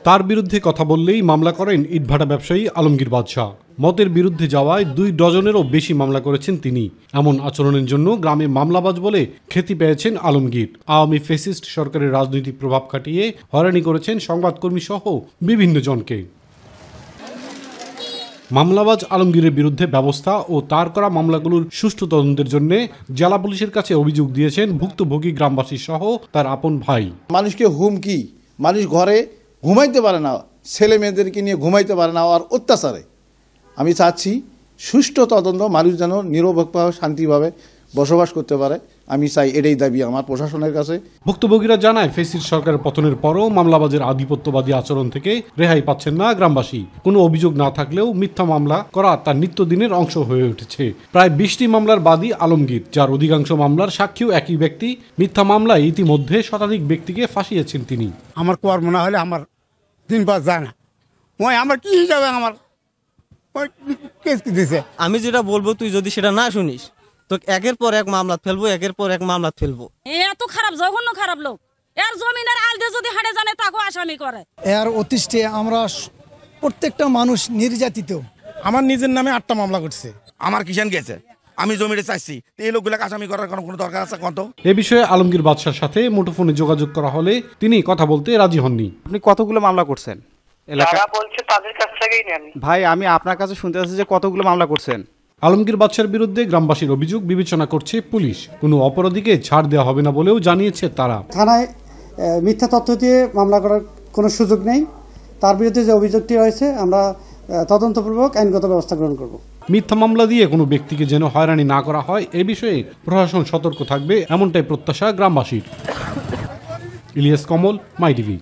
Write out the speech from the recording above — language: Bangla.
তার বিরুদ্ধে কথা বললেই মামলা করেন ইটভাটা ব্যবসায়ী আলমগীর বাদশাহ। মতের বিরুদ্ধে যাওয়ায় 2 ডজনেরও বেশি মামলা করেছেন তিনি। এমন আচরণের জন্য গ্রামে মামলাবাজ বলে খ্যাতি পেয়েছেন আলমগীর। আওয়ামী ফ্যাসিস্ট সরকারের রাজনৈতিক প্রভাব খাটিয়ে হয়রানি করেছেন সংবাদকর্মী সহ বিভিন্ন জনকে। মামলাবাজ আলমগীরের বিরুদ্ধে ব্যবস্থা ও তার করা মামলাগুলোর সুষ্ঠু তদন্তের জন্য জেলা পুলিশের কাছে অভিযোগ দিয়েছেন ভুক্তভোগী গ্রামবাসী সহ তার আপন ভাই। মানুষকে হুমকি, মানুষ ঘরে ঘুমাইতে পারে না, ছেলে মেয়েদেরকে নিয়ে ঘুমাইতে পারে না, আর অত্যাচারে আমি চাচ্ছি সুষ্ঠু তদন্ত, মানুষ যেন নিরপেক্ষভাবে শান্তিভাবে বসবাস করতে পারে। আমি চাই, এটাই দাবি আমার প্রশাসনের কাছে। ভুক্তভোগীরা জানায় ফ্যাসিস্ট সরকারের পতনের পরও মামলাবাজের আধিপত্যবাদী আচরণ থেকে রেহাই পাচ্ছেন না গ্রামবাসী। কোনো অভিযোগ না থাকলেও মিথ্যা মামলা করা তার নিত্যদিনের অংশ হয়ে উঠেছে। প্রায় 20টি মামলার বাদী আলমগীর, যার অধিকাংশ মামলার সাক্ষীও একই ব্যক্তি। মিথ্যা মামলায় ইতিমধ্যে শতাধিক ব্যক্তিকে ফাঁসিয়েছেন তিনি। আমার কর্ম না হলে আমার দিন পাস যায় না। ওই আমার কি হিসাবে আমার কেস কি দিছে? আমি যেটা বলবো তুই যদি সেটা না শুনিস তো একের পর এক মামলা ফেলবো, একের পর এক মামলা ফেলবো। এত খারাপ, জঘন্য খারাপ লোক। এর জমিনের আলদে যদি হাঁটে জানে তাকেও আসামি করে। এর অতিষ্ঠে আমরা প্রত্যেকটা মানুষ নির্যাতিত। আমার নিজের নামে 8টা মামলা করছে। আমার কিষান গেছে, আমি জমিতে চাইছি, এই লোকগুলাকে আসামি করার কোনো দরকার আছে কত? এ বিষয়ে আলমগীর বাদশার সাথে মুঠোফোনে যোগাযোগ করা হলে তিনি কথা বলতে রাজি হননি। আপনি কতগুলো মামলা করছেন? যারা বলছে তাদের কাছ থেকেই নেন। ভাই, আমি আপনার কাছে শুনতে পাচ্ছি যে কতগুলো মামলা করছেন। আলমগীর বাদশার বিরুদ্ধে গ্রামবাসীর অভিযোগ বিবেচনা করছে পুলিশ। কোনো অপরাধীকে ছাড় দেওয়া হবে না বলেও জানিয়েছে তারা। থানায় মিথ্যা তথ্য দিয়ে মামলা করার কোনো সুযোগ নেই। তার বিরুদ্ধে যে অভিযোগটি রয়েছে আমরা তদন্তপূর্বক আইনগত ব্যবস্থা গ্রহণ করব। মিথ্যা মামলা দিয়ে কোনো ব্যক্তিকে যেন হয়রানি না করা হয় এ বিষয়ে প্রশাসন সতর্ক থাকবে, এমনটাই প্রত্যাশা গ্রামবাসীর। ইলিয়াস কমল, মাই টিভি।